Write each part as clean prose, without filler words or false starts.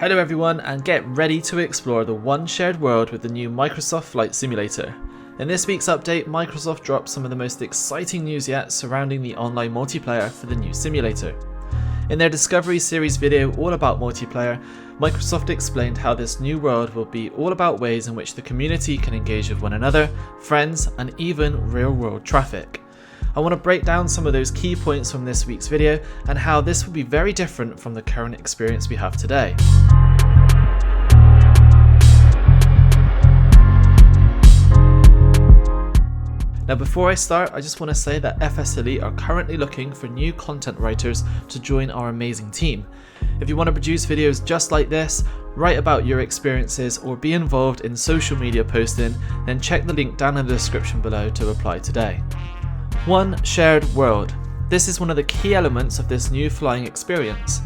Hello everyone, and get ready to explore the one shared world with the new Microsoft Flight Simulator. In this week's update, Microsoft dropped some of the most exciting news yet surrounding the online multiplayer for the new simulator. In their Discovery Series video all about multiplayer, Microsoft explained how this new world will be all about ways in which the community can engage with one another, friends, and even real-world traffic. I want to break down some of those key points from this week's video and how this will be very different from the current experience we have today. Now before I start, I just want to say that FSElite are currently looking for new content writers to join our amazing team. If you want to produce videos just like this, write about your experiences, or be involved in social media posting, then check the link down in the description below to apply today. One shared world. This is one of the key elements of this new flying experience.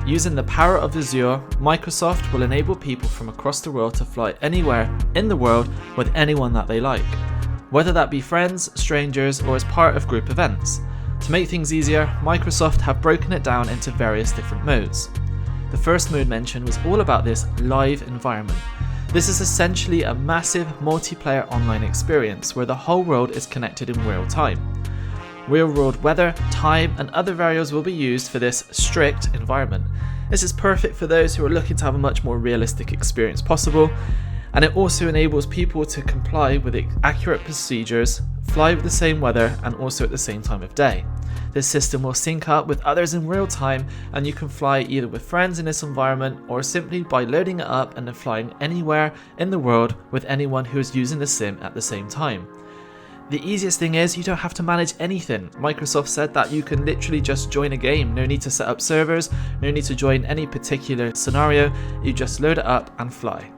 Using the power of Azure, Microsoft will enable people from across the world to fly anywhere in the world with anyone that they like, whether that be friends, strangers, or as part of group events. To make things easier, Microsoft have broken it down into various different modes. The first mode mentioned was all about this live environment. This is essentially a massive multiplayer online experience where the whole world is connected in real time. Real world weather, time, and other variables will be used for this strict environment. This is perfect for those who are looking to have a much more realistic experience possible, and it also enables people to comply with accurate procedures, fly with the same weather, and also at the same time of day. This system will sync up with others in real time, and you can fly either with friends in this environment or simply by loading it up and then flying anywhere in the world with anyone who is using the sim at the same time. The easiest thing is you don't have to manage anything. Microsoft said that you can literally just join a game. No need to set up servers, no need to join any particular scenario. You just load it up and fly.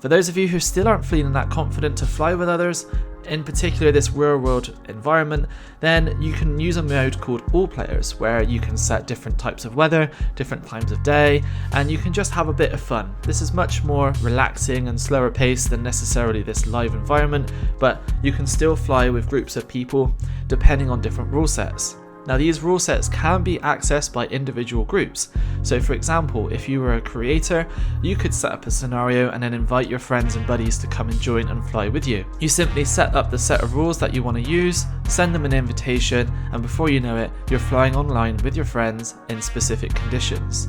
For those of you who still aren't feeling that confident to fly with others, in particular this real world environment, then you can use a mode called All Players, where you can set different types of weather, different times of day, and you can just have a bit of fun. This is much more relaxing and slower paced than necessarily this live environment, but you can still fly with groups of people depending on different rule sets. Now these rule sets can be accessed by individual groups. So for example, if you were a creator, you could set up a scenario and then invite your friends and buddies to come and join and fly with you. You simply set up the set of rules that you want to use, send them an invitation, and before you know it, you're flying online with your friends in specific conditions.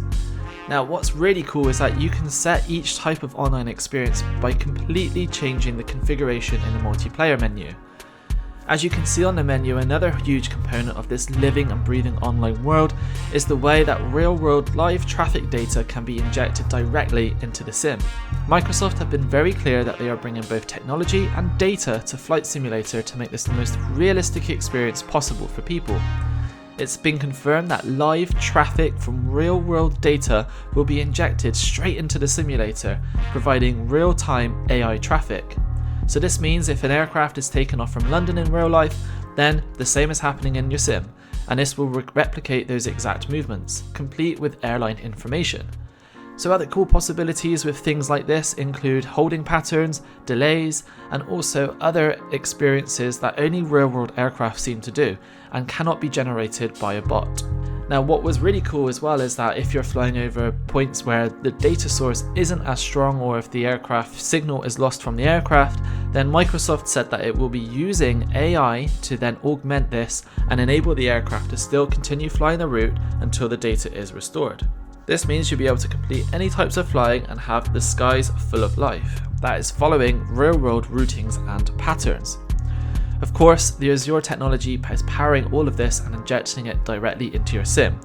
Now what's really cool is that you can set each type of online experience by completely changing the configuration in the multiplayer menu. As you can see on the menu, another huge component of this living and breathing online world is the way that real-world live traffic data can be injected directly into the sim. Microsoft have been very clear that they are bringing both technology and data to Flight Simulator to make this the most realistic experience possible for people. It's been confirmed that live traffic from real-world data will be injected straight into the simulator, providing real-time AI traffic. So this means if an aircraft is taken off from London in real life, then the same is happening in your sim, and this will replicate those exact movements, complete with airline information. So other cool possibilities with things like this include holding patterns, delays, and also other experiences that only real-world aircraft seem to do, and cannot be generated by a bot. Now what was really cool as well is that if you're flying over points where the data source isn't as strong, or if the aircraft signal is lost from the aircraft, then Microsoft said that it will be using AI to then augment this and enable the aircraft to still continue flying the route until the data is restored. This means you'll be able to complete any types of flying and have the skies full of life. That is following real-world routings and patterns. Of course, the Azure technology is powering all of this and injecting it directly into your sim.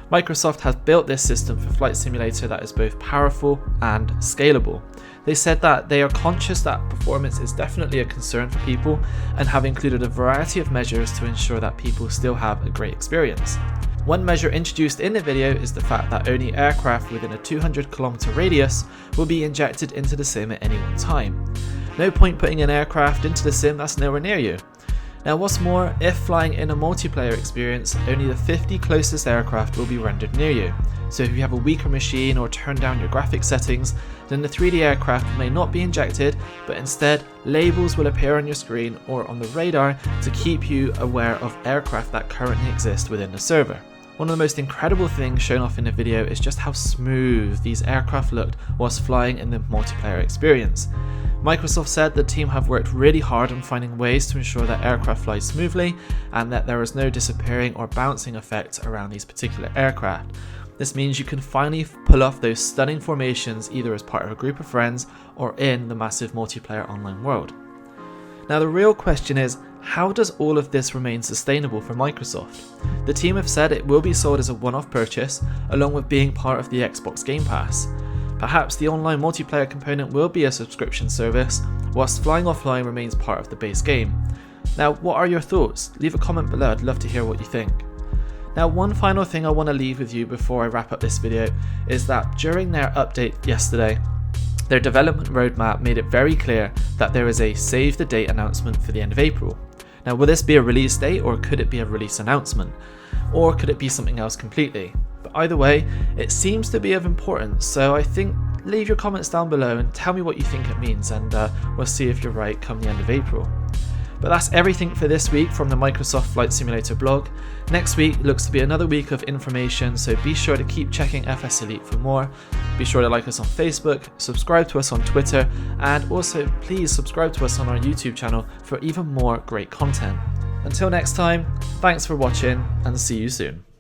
Microsoft has built this system for Flight Simulator that is both powerful and scalable. They said that they are conscious that performance is definitely a concern for people and have included a variety of measures to ensure that people still have a great experience. One measure introduced in the video is the fact that only aircraft within a 200-kilometer radius will be injected into the sim at any one time. No point putting an aircraft into the sim that's nowhere near you. Now what's more, if flying in a multiplayer experience, only the 50 closest aircraft will be rendered near you. So if you have a weaker machine or turn down your graphics settings, then the 3D aircraft may not be injected, but instead labels will appear on your screen or on the radar to keep you aware of aircraft that currently exist within the server. One of the most incredible things shown off in the video is just how smooth these aircraft looked whilst flying in the multiplayer experience. Microsoft said the team have worked really hard on finding ways to ensure that aircraft fly smoothly and that there is no disappearing or bouncing effect around these particular aircraft. This means you can finally pull off those stunning formations either as part of a group of friends or in the massive multiplayer online world. Now the real question is, how does all of this remain sustainable for Microsoft? The team have said it will be sold as a one-off purchase along with being part of the Xbox Game Pass. Perhaps the online multiplayer component will be a subscription service, whilst flying offline remains part of the base game. Now, what are your thoughts? Leave a comment below, I'd love to hear what you think. Now, one final thing I want to leave with you before I wrap up this video is that during their update yesterday, their development roadmap made it very clear that there is a save the date announcement for the end of April. Now, will this be a release date or could it be a release announcement? Or could it be something else completely? But either way, it seems to be of importance, so I think leave your comments down below and tell me what you think it means, and we'll see if you're right come the end of April. But that's everything for this week from the Microsoft Flight Simulator blog. Next week looks to be another week of information, so be sure to keep checking FSElite for more. Be sure to like us on Facebook, subscribe to us on Twitter, and also please subscribe to us on our YouTube channel for even more great content. Until next time, thanks for watching and see you soon.